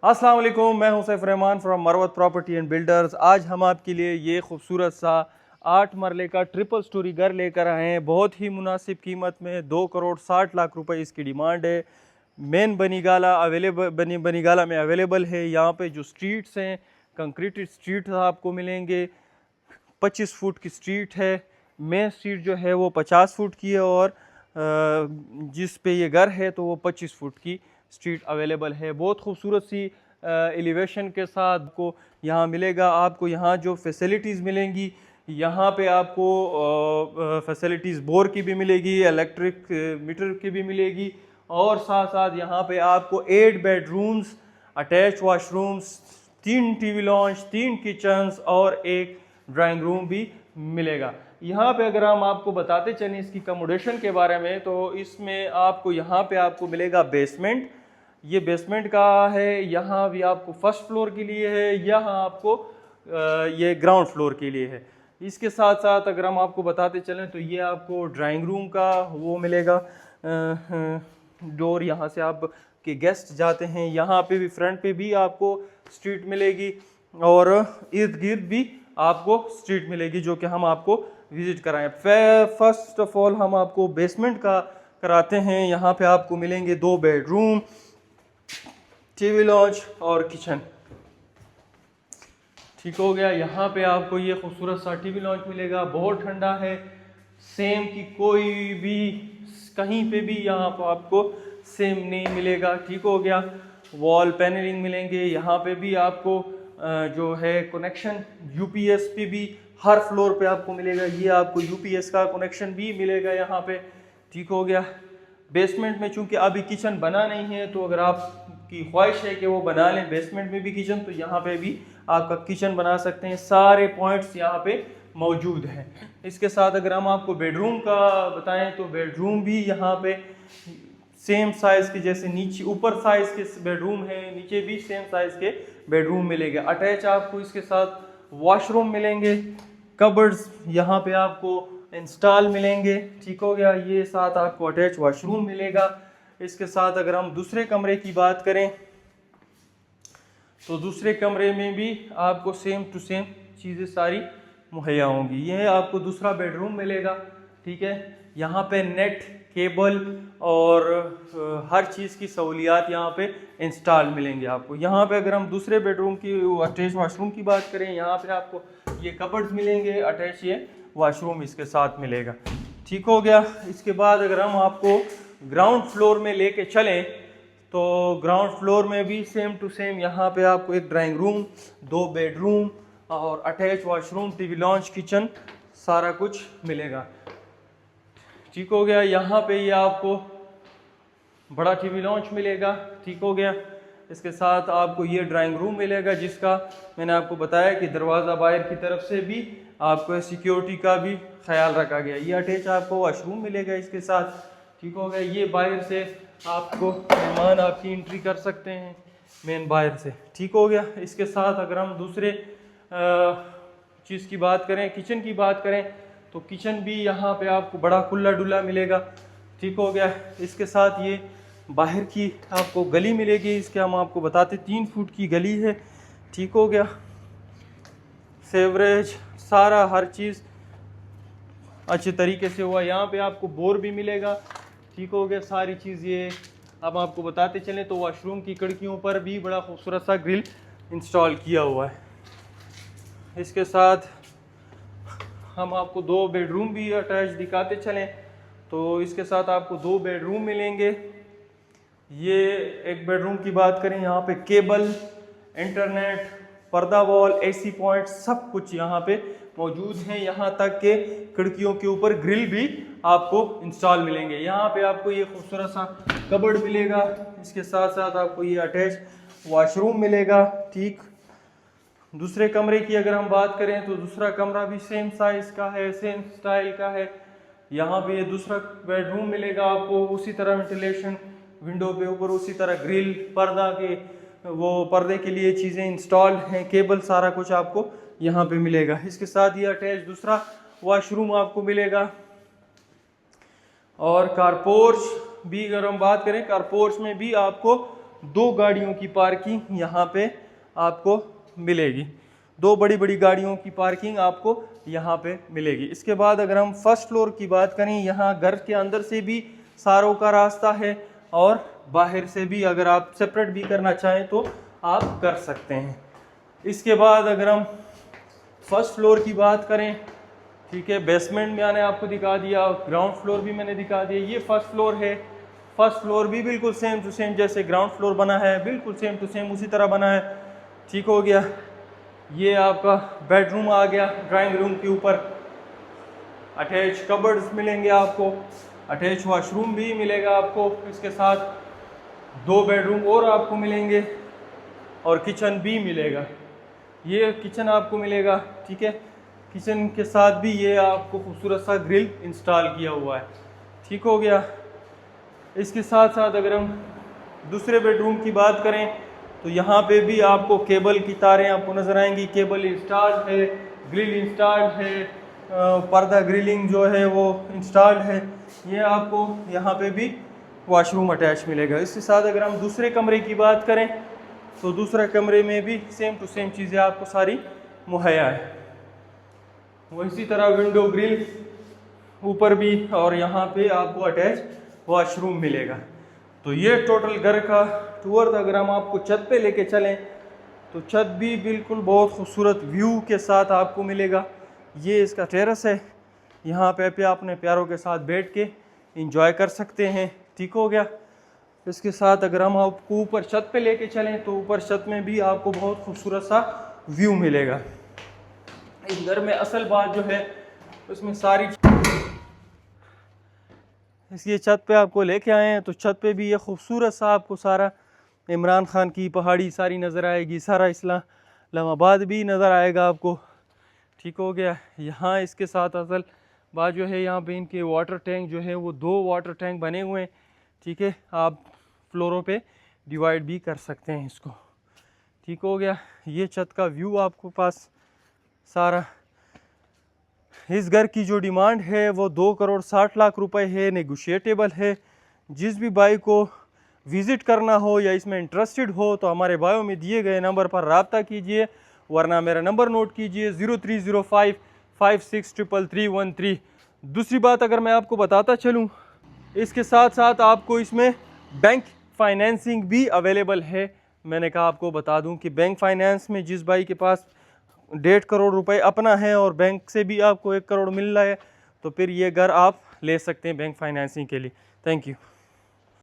अस्सलाम वालेकुम, मैं हूं Saif Rahman from Marwat property and builders. आज हम आपके लिए ये खूबसूरत सा 8 मरले का ट्रिपल स्टोरी घर लेकर आए हैं। बहुत ही मुनासिब कीमत में 2 करोड़ 60 लाख रुपए इसकी डिमांड है। मेन बनीगाला में अवेलेबल है। यहाँ पे जो स्ट्रीट्स हैं, कंक्रीटेड स्ट्रीट्स आपको मिलेंगे। 25 फुट की स्ट्रीट है। मेन स्ट्रीट जो है वो 50 फुट की है और जिस पे ये घर है तो वो 25 फुट की स्ट्रीट अवेलेबल है। बहुत खूबसूरत सी एलिवेशन के साथ को यहाँ मिलेगा। आपको यहाँ जो फैसिलिटीज़ मिलेंगी, यहाँ पे आपको फैसिलिटीज़ बोर की भी मिलेगी, इलेक्ट्रिक मीटर की भी मिलेगी और साथ साथ यहाँ पे आपको 8 bedrooms, attach washrooms, 3 TV launch, 3 kitchens और एक ड्राइंग रूम भी मिलेगा। यहाँ पे अगर हम आपको बताते चलें इसकी कमोडेशन के बारे में, तो इसमें आपको यहाँ पे आपको मिलेगा बेसमेंट। ये बेसमेंट का है। यहाँ भी आपको फर्स्ट फ्लोर के लिए है, यहाँ आपको ये ग्राउंड फ्लोर के लिए है। इसके साथ साथ अगर हम आपको बताते चलें तो ये आपको ड्राइंग रूम का वो मिलेगा डोर। यहाँ से आप के गेस्ट जाते हैं। यहाँ पे भी फ्रंट पे भी आपको स्ट्रीट मिलेगी और इर्द गिर्द भी आपको स्ट्रीट मिलेगी, जो कि हम आपको विजिट कराएं। फर्स्ट ऑफ ऑल हम आपको बेसमेंट का कराते हैं। यहाँ पे आपको मिलेंगे 2 बेडरूम, टीवी लॉन्च और किचन। ठीक हो गया। यहाँ पे आपको ये खूबसूरत सा टीवी लॉन्च मिलेगा। बहुत ठंडा है, सेम की कोई भी कहीं पे भी यहाँ पर आपको सेम नहीं मिलेगा। ठीक हो गया। वॉल पैनलिंग मिलेंगे। यहाँ पे भी आपको जो है कनेक्शन यूपीएस पे भी हर फ्लोर पे आपको मिलेगा। ये आपको यूपीएस का कनेक्शन भी मिलेगा यहाँ पे। ठीक हो गया। बेसमेंट में चूंकि अभी किचन बना नहीं है, तो अगर आपकी ख्वाहिश है कि वो बना लें बेसमेंट में भी किचन, तो यहाँ पे भी आपका किचन बना सकते हैं। सारे पॉइंट्स यहाँ पे मौजूद हैं। इसके साथ अगर हम आपको बेडरूम का बताएं तो बेडरूम भी यहाँ पे सेम साइज के, जैसे नीचे ऊपर साइज के बेडरूम है, नीचे भी सेम साइज के बेडरूम मिलेंगे। अटैच आपको इसके साथ वॉशरूम मिलेंगे। कबर्ड्स यहाँ पे आपको इंस्टॉल मिलेंगे। ठीक हो गया। ये साथ आपको अटैच वॉशरूम मिलेगा। इसके साथ अगर हम दूसरे कमरे की बात करें तो दूसरे कमरे में भी आपको सेम टू सेम चीज़ें सारी मुहैया होंगी। यह आपको दूसरा बेडरूम मिलेगा। ठीक है। यहाँ पे नेट, केबल और हर चीज़ की सहूलियात यहाँ पे इंस्टॉल मिलेंगे आपको। यहाँ पे अगर हम दूसरे बेडरूम की अटैच वॉशरूम की बात करें, यहाँ पे आपको ये कबर्ड्स मिलेंगे, अटैच ये वॉशरूम इसके साथ मिलेगा। ठीक हो गया। इसके बाद अगर हम आपको ग्राउंड फ्लोर में लेके चलें तो ग्राउंड फ्लोर में भी सेम टू सेम यहाँ पे आपको एक ड्राइंग रूम, 2 बेडरूम और attach washroom, TV launch, kitchen, सारा कुछ मिलेगा। ठीक हो गया। यहाँ पे ये आपको बड़ा टीवी लॉन्च मिलेगा। ठीक हो गया। इसके साथ आपको ये ड्राइंग रूम मिलेगा, जिसका मैंने आपको बताया कि दरवाज़ा बाहर की तरफ से भी आपको सिक्योरिटी का भी ख्याल रखा गया। ये अटैच आपको वॉशरूम मिलेगा इसके साथ। ठीक हो गया। ये बाहर से आपको मेहमान आपकी एंट्री कर सकते हैं मेन बाहर से। ठीक हो गया। इसके साथ अगर हम दूसरे चीज़ की बात करें, किचन की बात करें, तो किचन भी यहाँ पे आपको बड़ा खुला डुला मिलेगा। ठीक हो गया। इसके साथ ये बाहर की आपको गली मिलेगी। इसके हम आपको बताते 3 फुट की गली है। ठीक हो गया। सेवरेज सारा हर चीज़ अच्छे तरीके से हुआ। यहाँ पे आपको बोर भी मिलेगा। ठीक हो गया। सारी चीज़ ये अब आपको बताते चलें तो वॉशरूम की खिड़कियों पर भी बड़ा खूबसूरत सा ग्रिल इंस्टॉल किया हुआ है। इसके साथ हम आपको 2 बेडरूम भी अटैच दिखाते चलें तो इसके साथ आपको 2 बेडरूम मिलेंगे। ये एक बेडरूम की बात करें, यहाँ पे केबल, इंटरनेट, पर्दा वॉल, एसी पॉइंट सब कुछ यहाँ पे मौजूद हैं। यहाँ तक के खिड़कियों के ऊपर ग्रिल भी आपको इंस्टॉल मिलेंगे। यहाँ पे आपको ये खूबसूरत सा कबर्ड मिलेगा। इसके साथ साथ आपको ये अटैच वॉशरूम मिलेगा। ठीक। दूसरे कमरे की अगर हम बात करें तो दूसरा कमरा भी सेम साइज का है, सेम स्टाइल का है। यहाँ पे ये दूसरा बेडरूम मिलेगा आपको। उसी तरह वेंटिलेशन, विंडो पे ऊपर उसी तरह ग्रिल, पर्दा के वो पर्दे के लिए चीज़ें इंस्टॉल हैं, केबल, सारा कुछ आपको यहाँ पे मिलेगा। इसके साथ ये अटैच दूसरा वॉशरूम आपको मिलेगा। और कारपोर्च भी अगर हम बात करें, कारपोर्च में भी आपको 2 गाड़ियों की पार्किंग यहाँ पे आपको मिलेगी, 2 बड़ी बड़ी गाड़ियों की पार्किंग आपको यहाँ पे मिलेगी। इसके बाद अगर हम फर्स्ट फ्लोर की बात करें, यहाँ घर के अंदर से भी सारों का रास्ता है और बाहर से भी अगर आप सेपरेट भी करना चाहें तो आप कर सकते हैं। इसके बाद अगर हम फर्स्ट फ्लोर की बात करें, ठीक है, बेसमेंट में मैंने आपको दिखा दिया, ग्राउंड फ्लोर भी मैंने दिखा दिया। ये फर्स्ट फ्लोर है, फर्स्ट फ्लोर भी बिल्कुल सेम टू सेम जैसे ग्राउंड फ्लोर बना है, बिल्कुल सेम टू सेम उसी तरह बना है, ठीक हो गया। ये आपका बेडरूम आ गया, ड्राइंग रूम के ऊपर अटैच कबर्ड्स मिलेंगे आपको, अटैच वॉशरूम भी मिलेगा आपको, इसके साथ 2 बेडरूम और आपको मिलेंगे और किचन भी मिलेगा। ये किचन आपको मिलेगा, ठीक है। किचन के साथ भी ये आपको खूबसूरत सा ग्रिल इंस्टॉल किया हुआ है, ठीक हो गया। इसके साथ साथ अगर हम दूसरे बेडरूम की बात करें तो यहाँ पे भी आपको केबल की तारें आपको नज़र आएंगी, केबल इंस्टॉल्ड है, ग्रिल इंस्टॉल्ड है, पर्दा ग्रिलिंग जो है वो इंस्टॉल्ड है। ये आपको यहाँ पे भी वॉशरूम अटैच मिलेगा। इसके साथ अगर हम दूसरे कमरे की बात करें तो दूसरे कमरे में भी सेम टू सेम चीज़ें आपको सारी मुहैया है। वो इसी तरह विंडो ग्रिल ऊपर भी और यहाँ पे आपको अटैच वॉशरूम मिलेगा। तो ये टोटल घर का टूर था। अगर हम आपको छत पे लेके चलें तो छत भी बिल्कुल बहुत खूबसूरत व्यू के साथ आपको मिलेगा। ये इसका टेरेस है, यहाँ पे अपने प्यारों के साथ बैठ के इंजॉय कर सकते हैं, ठीक हो गया। इसके साथ अगर हम आपको ऊपर छत पे लेके चलें तो ऊपर छत में भी आपको बहुत खूबसूरत सा व्यू मिलेगा। इस घर में असल बात जो है उसमें सारी इसकी छत पे आपको लेके आए हैं तो छत पे भी ये खूबसूरत सा आपको सारा इमरान खान की पहाड़ी सारी नज़र आएगी, सारा इस्लामाबाद भी नज़र आएगा आपको, ठीक हो गया। यहाँ इसके साथ असल बात जो है, यहाँ पे इनके वाटर टैंक जो है वो 2 वाटर टैंक बने हुए हैं, ठीक है। आप फ्लोरों पे डिवाइड भी कर सकते हैं इसको, ठीक हो गया। ये छत का व्यू आपको पास सारा। इस घर की जो डिमांड है वो 2,60,00,000 रुपए है, नेगोशिएटेबल है। जिस भी भाई को विज़िट करना हो या इसमें इंटरेस्टेड हो तो हमारे बायो में दिए गए नंबर पर रब्ता कीजिए, वरना मेरा नंबर नोट कीजिए 0305563313। दूसरी बात अगर मैं आपको बताता चलूँ, इसके साथ साथ आपको इसमें बैंक फाइनेंसिंग भी अवेलेबल है। मैंने कहा आपको बता दूं कि बैंक फाइनेंस में जिस भाई के पास 1.5 करोड़ रुपए अपना है और बैंक से भी आपको 1 करोड़ मिल रहा है तो फिर ये घर आप ले सकते हैं बैंक फाइनेंसिंग के लिए। Thank you.